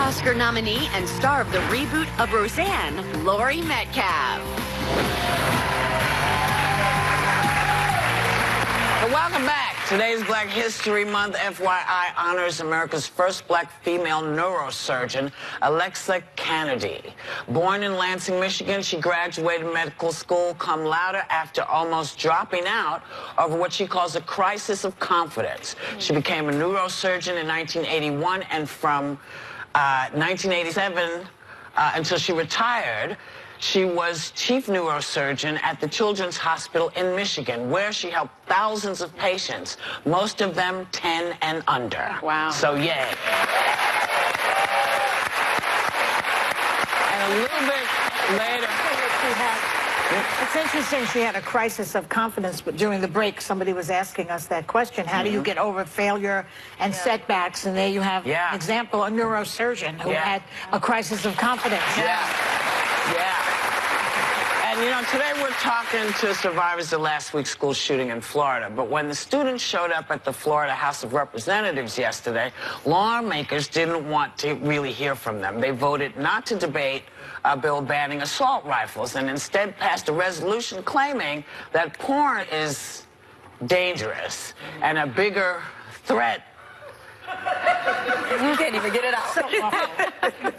Oscar nominee and star of the reboot of Roseanne, Laurie Metcalf. Well, welcome back. Today's Black History Month FYI honors America's first black female neurosurgeon, Alexa Canady. Born in Lansing, Michigan, she graduated medical school cum laude after almost dropping out over what she calls a crisis of confidence. She became a neurosurgeon in 1981, and from 1987 until she retired, she was chief neurosurgeon at the Children's Hospital in Michigan, where she helped thousands of patients, most of them 10 and under. Wow. So, yay. And a little bit later... It's interesting she had a crisis of confidence, but during the break, somebody was asking us that question. How do you get over failure and setbacks? And there you have an example, a neurosurgeon who had a crisis of confidence. And, you know, today we're talking to survivors of last week's school shooting in Florida. But when the students showed up at the Florida House of Representatives yesterday, lawmakers didn't want to really hear from them. They voted not to debate a bill banning assault rifles and instead passed a resolution claiming that porn is dangerous and a bigger threat You can't even get it out.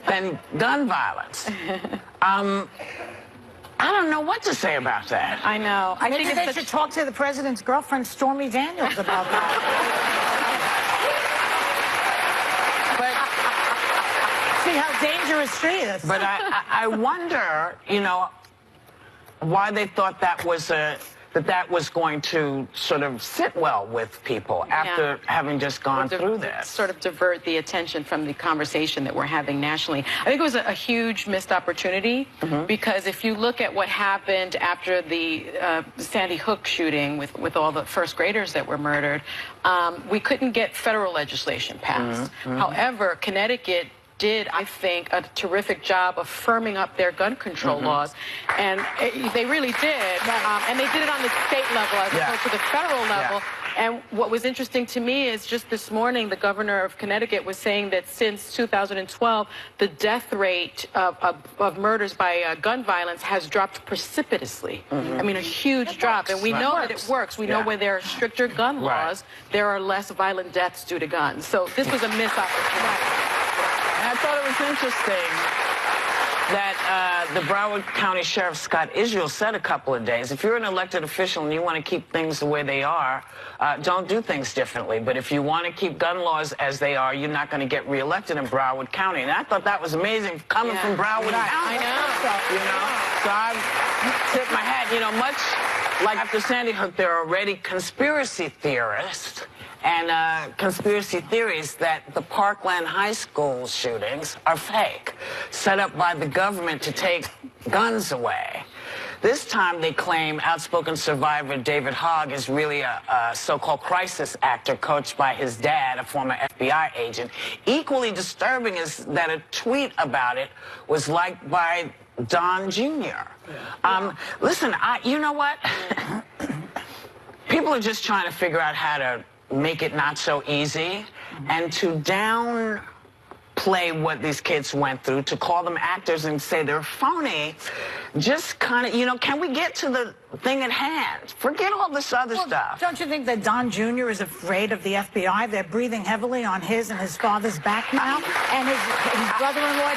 than gun violence. I don't know what to say about that. I know. I Maybe think they should talk to the president's girlfriend, Stormy Daniels, about that. See how dangerous she is. But I wonder, you know, why they thought that was going to sort of sit well with people after having just gone through this. Sort of divert the attention from the conversation that we're having nationally. I think it was a huge missed opportunity because if you look at what happened after the Sandy Hook shooting with all the first graders that were murdered, we couldn't get federal legislation passed. However, Connecticut did, I think, a terrific job of firming up their gun control laws, and they really did, and they did it on the state level as opposed to the federal level. And what was interesting to me is just this morning, the governor of Connecticut was saying that since 2012, the death rate of murders by gun violence has dropped precipitously. I mean, a huge drop, and we know that it works. We know where there are stricter gun laws, there are less violent deaths due to guns. So this was a missed opportunity. And I thought it was interesting that the Broward County Sheriff Scott Israel said a couple of days, if you're an elected official and you want to keep things the way they are, don't do things differently. But if you want to keep gun laws as they are, you're not going to get reelected in Broward County. And I thought that was amazing coming from Broward County. I know. You know, so I tip my hat. You know, much like after Sandy Hook, there are already conspiracy theorists and conspiracy theories that the Parkland High School shootings are fake, set up by the government to take guns away. This time they claim outspoken survivor David Hogg is really a so-called crisis actor coached by his dad, a former FBI agent. Equally disturbing is that a tweet about it was liked by Don Jr. Listen, you know what? People are just trying to figure out how to make it not so easy, and to downplay what these kids went through, to call them actors and say they're phony, just kind of, you know, can we get to the thing at hand? Forget all this other stuff. Don't you think that Don Jr. is afraid of the FBI? They're breathing heavily on his and his father's back now, and his brother-in-law,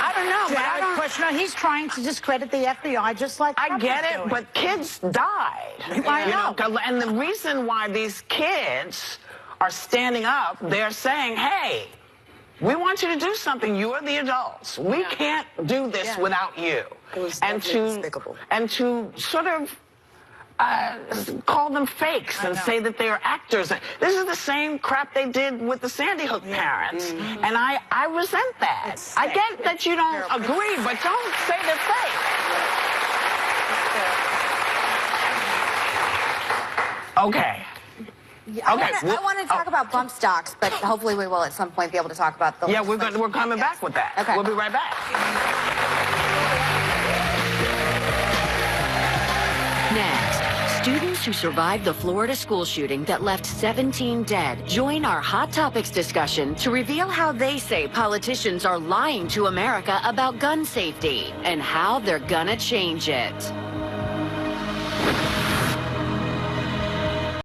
I don't know, but I don't question. He's trying to discredit the FBI just like I Trump get is it, doing. but kids died. I know. And the reason why these kids are standing up, they're saying, hey, we want you to do something. You are the adults. We can't do this without you. And to sort of call them fakes and say that they are actors. This is the same crap they did with the Sandy Hook parents. And I resent that. I get that you don't agree, but don't say they're fake. Okay. I want to talk about bump stocks, but hopefully we will at some point be able to talk about the... Yeah, we're coming back with that. Okay. We'll be right back. Next, students those who survived the Florida school shooting that left 17 dead join our Hot Topics discussion to reveal how they say politicians are lying to America about gun safety and how they're gonna change it.